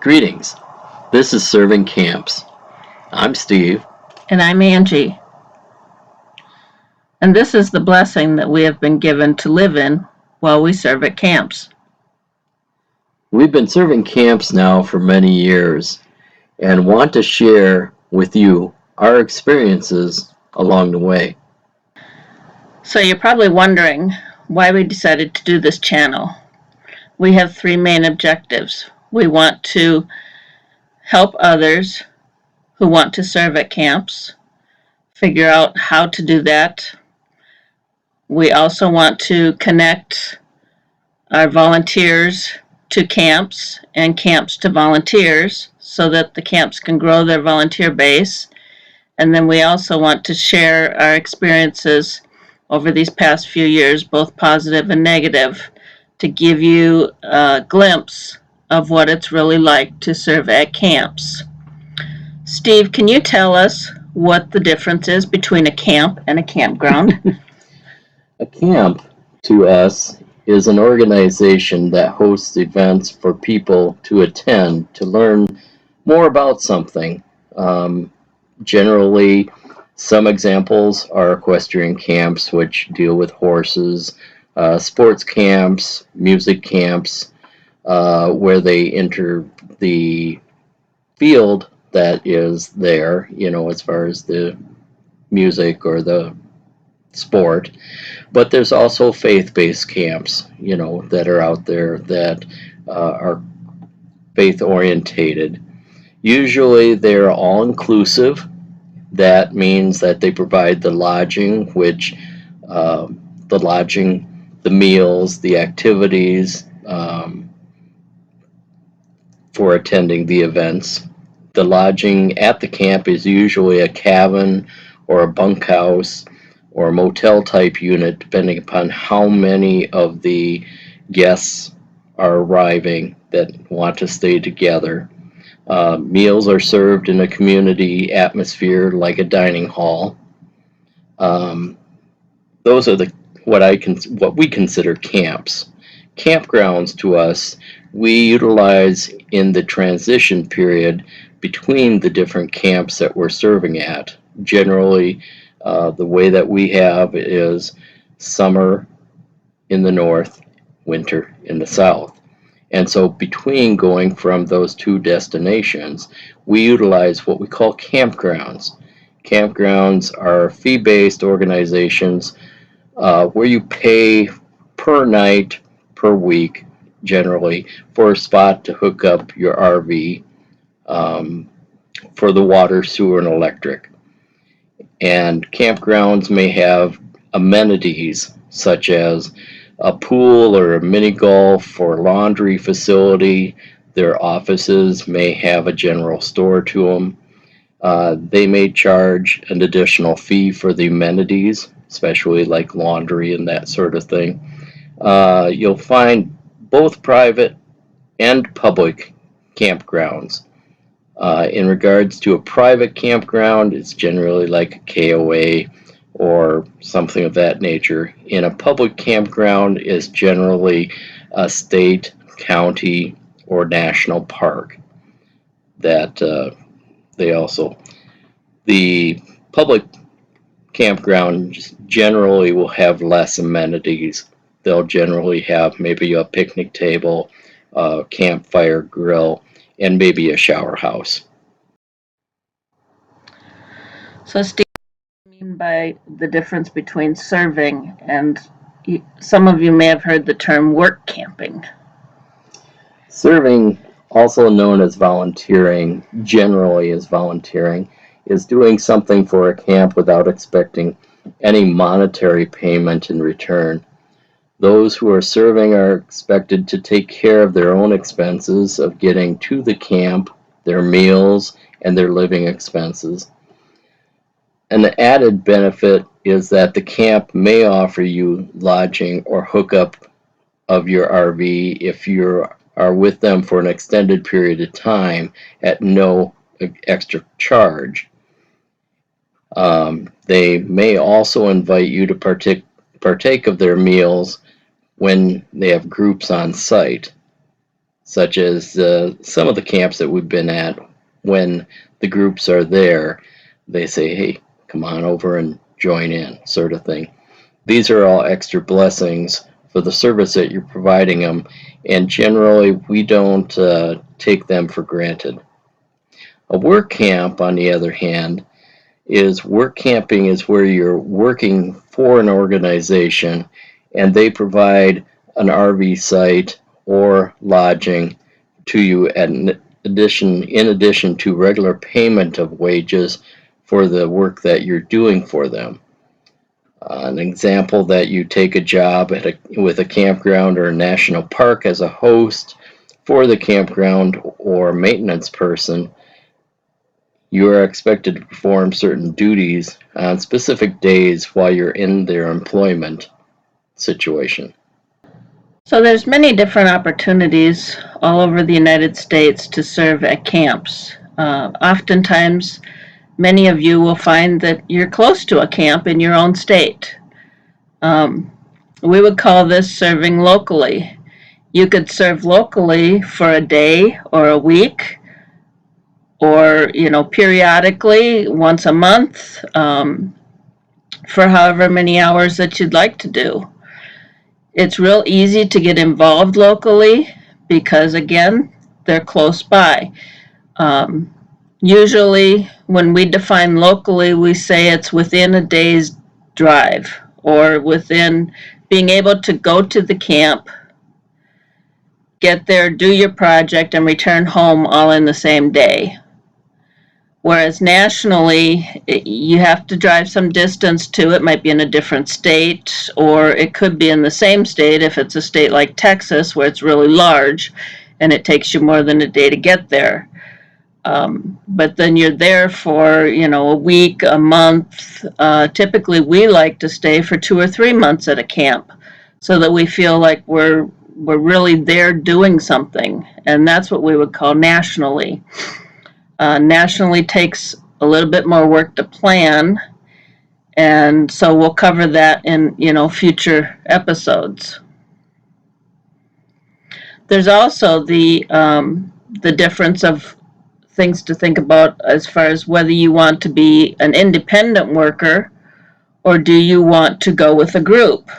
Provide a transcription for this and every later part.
Greetings. This is Serving Camps. I'm Steve. And I'm Angie. And this is the blessing that we have been given to live in while we serve at camps. We've been serving camps now for many years and want to share with you our experiences along the way. So you're probably wondering why we decided to do this channel. We have three main objectives. We want to help others who want to serve at camps figure out how to do that. We also want to connect our volunteers to camps and camps to volunteers so that the camps can grow their volunteer base. And then we also want to share our experiences over these past few years, both positive and negative, to give you a glimpse of what it's really like to serve at camps. Steve, can you tell us what the difference is between a camp and a campground? A camp, to us, is an organization that hosts events for people to attend to learn more about something. Generally, some examples are equestrian camps, which deal with horses, sports camps, music camps, where they enter the field that is there, as far as the music or the sport. But there's also faith-based camps, that are out there that are faith-orientated. Usually they're all-inclusive. That means that they provide the lodging, which the meals, the activities for attending the events. The lodging at the camp is usually a cabin or a bunkhouse or a motel type unit, depending upon how many of the guests are arriving that want to stay together. Meals are served in a community atmosphere like a dining hall. Those are what we consider camps. Campgrounds to us, we utilize in the transition period between the different camps that we're serving at. Generally, the way that we have is summer in the north, winter in the south. And so between going from those two destinations, we utilize what we call campgrounds. Campgrounds are fee-based organizations where you pay per night, per week, generally, for a spot to hook up your RV for the water, sewer, and electric. And campgrounds may have amenities such as a pool or a mini golf or laundry facility. Their offices may have a general store to them. They may charge an additional fee for the amenities, especially like laundry and that sort of thing. You'll find both private and public campgrounds. In regards to a private campground, it's generally like a KOA or something of that nature. In a public campground is generally a state, county, or national park that the public campgrounds generally will have less amenities. They'll generally have maybe a picnic table, a campfire grill, and maybe a shower house. So, Steve, what do you mean by the difference between serving and some of you may have heard the term work camping? Serving, also known as volunteering, generally as volunteering, is doing something for a camp without expecting any monetary payment in return. Those who are serving are expected to take care of their own expenses of getting to the camp, their meals, and their living expenses. An added benefit is that the camp may offer you lodging or hookup of your RV if you are with them for an extended period of time at no extra charge. They may also invite you to partake of their meals when they have groups on site. such as some of the camps that we've been at. When the groups are there, they say, hey, come on over and join in, sort of thing. These are all extra blessings for the service that you're providing them, and generally we don't take them for granted. A work camp, on the other hand, is work camping is where you're working for an organization and they provide an RV site or lodging to you in addition to regular payment of wages for the work that you're doing for them. An example that you take a job with a campground or a national park as a host for the campground or maintenance person, you are expected to perform certain duties on specific days while you're in their employment situation. So there's many different opportunities all over the United States to serve at camps. Oftentimes, many of you will find that you're close to a camp in your own state. We would call this serving locally. You could serve locally for a day or a week, or periodically once a month, for however many hours that you'd like to do. It's real easy to get involved locally because, again, they're close by. Usually when we define locally, we say it's within a day's drive, or within being able to go to the camp, get there, do your project, and return home all in the same day. Whereas nationally, you have to drive some distance to it. Might be in a different state, or it could be in the same state if it's a state like Texas where it's really large and it takes you more than a day to get there. But then you're there for, a week, a month. Typically, we like to stay for 2 or 3 months at a camp so that we feel like we're really there doing something. And that's what we would call nationally. Nationally takes a little bit more work to plan, and so we'll cover that in future episodes. There's also the difference of things to think about as far as whether you want to be an independent worker or do you want to go with a group.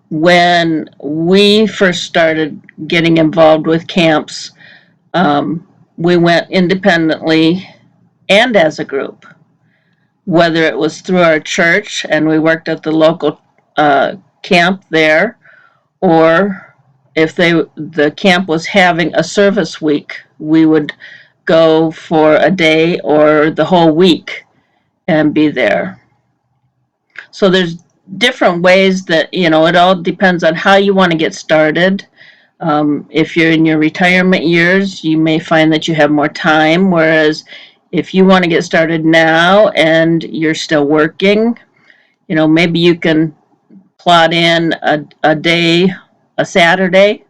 When we first started getting involved with camps, we went independently and as a group, whether it was through our church and we worked at the local camp there, or if the camp was having a service week, we would go for a day or the whole week and be there. So there's different ways that, it all depends on how you want to get started. If you're in your retirement years, you may find that you have more time, whereas if you want to get started now and you're still working, maybe you can plot in a day, a Saturday,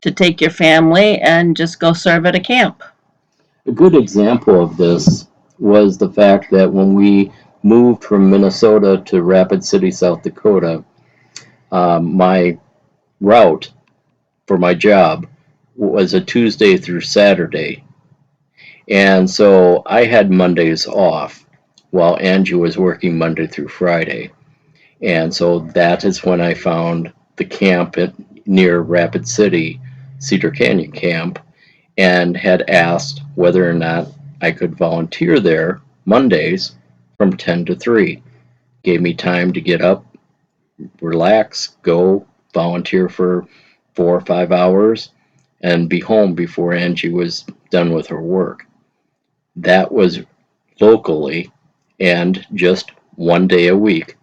to take your family and just go serve at a camp. A good example of this was the fact that when we moved from Minnesota to Rapid City, South Dakota, my route for my job was a Tuesday through Saturday. And so I had Mondays off while Angie was working Monday through Friday. And so that is when I found the camp near Rapid City, Cedar Canyon Camp, and had asked whether or not I could volunteer there Mondays from 10 to 3. Gave me time to get up, relax, go volunteer for 4 or 5 hours, and be home before Angie was done with her work. That was locally and just one day a week.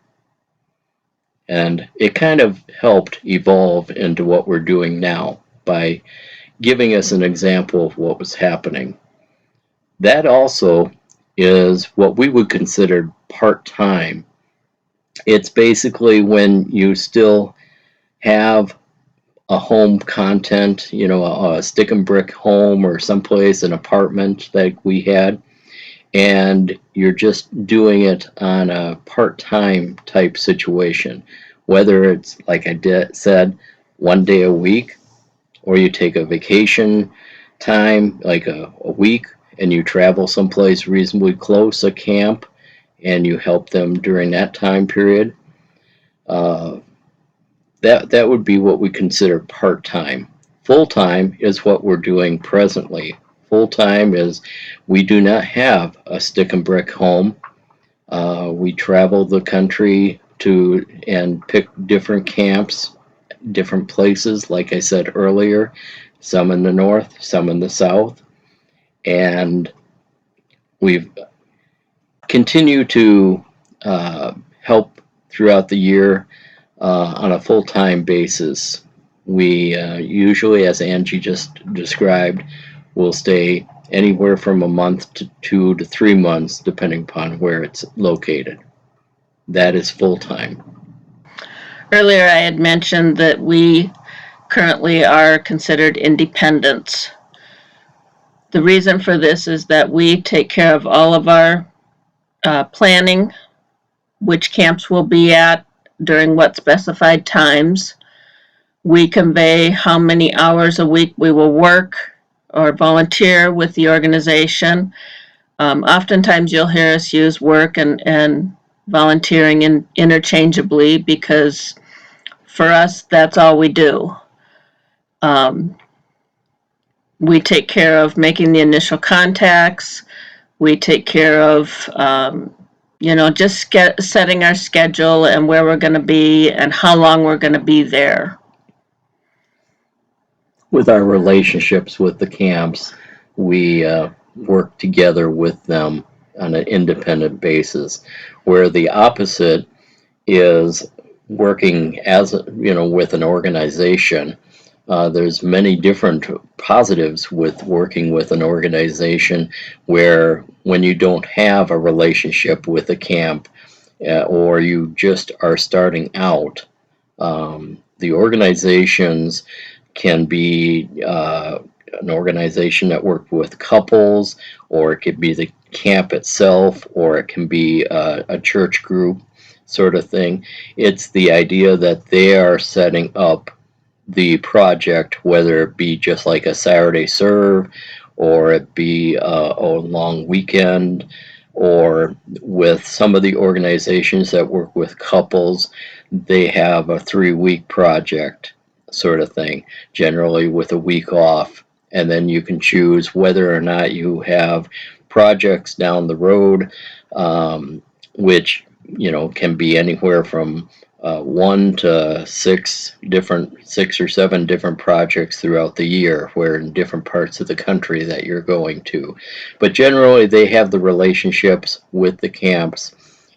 And it kind of helped evolve into what we're doing now by giving us an example of what was happening. That also is what we would consider part-time. It's basically when you still have a home content, a stick and brick home or someplace, an apartment like we had, and you're just doing it on a part-time type situation, whether it's, like I said, one day a week or you take a vacation time, like a week, and you travel someplace reasonably close, a camp, and you help them during that time period. Uh, that would be what we consider part-time. Full-time is what we're doing presently. Full-time is we do not have a stick and brick home. We travel the country to and pick different camps, different places, like I said earlier, some in the north, some in the south, and we've continued to help throughout the year on a full-time basis. We usually, as Angie just described, will stay anywhere from a month to 2 to 3 months, depending upon where it's located. That is full-time. Earlier, I had mentioned that we currently are considered independents. The reason for this is that we take care of all of our planning, which camps we'll be at during what specified times. We convey how many hours a week we will work or volunteer with the organization. Oftentimes you'll hear us use work and volunteering interchangeably because for us, that's all we do. We take care of making the initial contacts. We take care of, just setting our schedule and where we're going to be and how long we're going to be there. With our relationships with the camps, we work together with them on an independent basis, where the opposite is working as with an organization. There's many different positives with working with an organization where when you don't have a relationship with a camp or you just are starting out, the organizations can be an organization that works with couples, or it could be the camp itself, or it can be a church group sort of thing. It's the idea that they are setting up the project, whether it be just like a Saturday serve, or it be a long weekend, or with some of the organizations that work with couples, they have a 3-week project sort of thing, generally with a week off, and then you can choose whether or not you have projects down the road, which can be anywhere from 1 to 6 or 7 different projects throughout the year, where in different parts of the country that you're going to. But generally, they have the relationships with the camps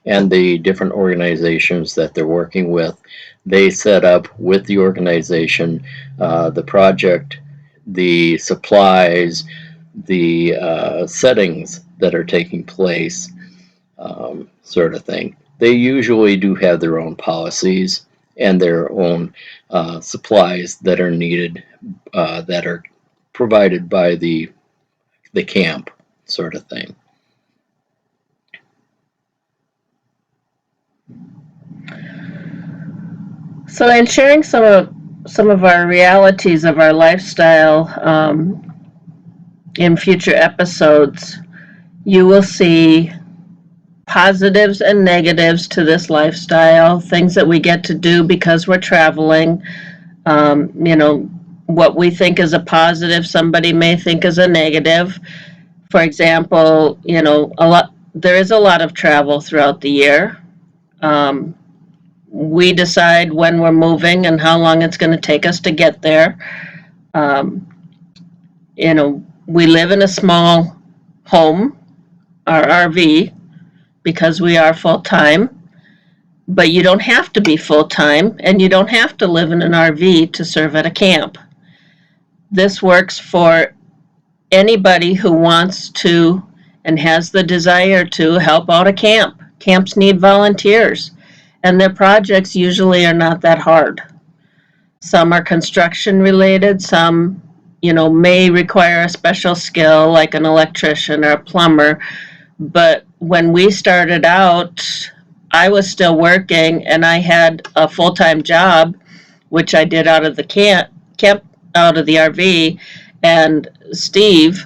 and the different organizations that they're working with. They set up with the organization the project, the supplies, the settings that are taking place, sort of thing. They usually do have their own policies and their own supplies that are needed, that are provided by the camp, sort of thing. So, in sharing some of our realities of our lifestyle in future episodes, you will see positives and negatives to this lifestyle, things that we get to do because we're traveling. What we think is a positive, somebody may think is a negative. For example, there is a lot of travel throughout the year. We decide when we're moving and how long it's going to take us to get there. We live in a small home, our RV, because we are full-time, but you don't have to be full-time, and you don't have to live in an RV to serve at a camp. This works for anybody who wants to and has the desire to help out a camp. Camps need volunteers, and their projects usually are not that hard. Some are construction related, some may require a special skill like an electrician or a plumber. But when we started out, I was still working and I had a full-time job, which I did out of the camp out of the RV, and Steve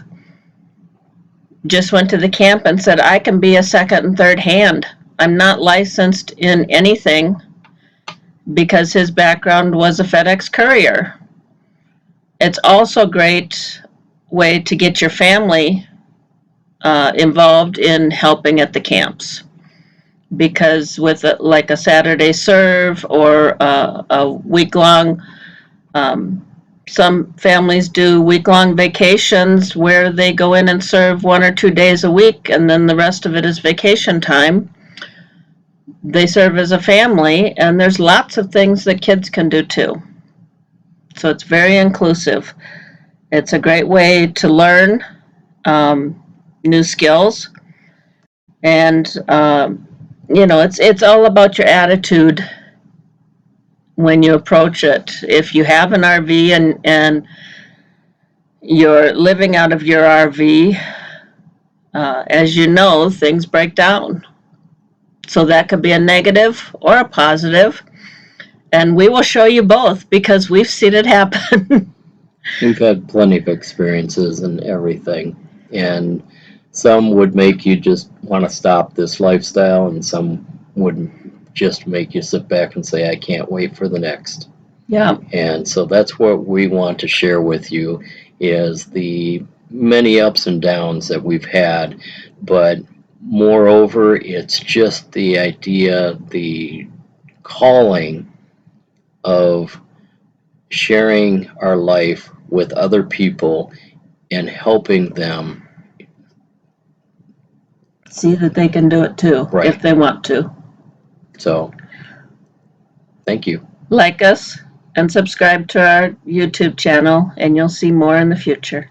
just went to the camp and said, I can be a second and third hand. I'm not licensed in anything, because his background was a FedEx courier. It's also a great way to get your family involved in helping at the camps, because with like a Saturday serve or a week-long, some families do week-long vacations where they go in and serve 1 or 2 days a week, and then the rest of it is vacation time. They serve as a family, and there's lots of things that kids can do too. So it's very inclusive. It's a great way to learn new skills, and it's all about your attitude when you approach it. If you have an RV and you're living out of your RV, as you know, things break down. So that could be a negative or a positive, and we will show you both because we've seen it happen. We've had plenty of experiences and everything, and some would make you just want to stop this lifestyle, and some would just make you sit back and say, I can't wait for the next. Yeah. And so that's what we want to share with you, is the many ups and downs that we've had, but moreover, it's just the idea, the calling of sharing our life with other people and helping them See that they can do it too, Right. if they want to. So, thank you. Like us and subscribe to our YouTube channel, and you'll see more in the future.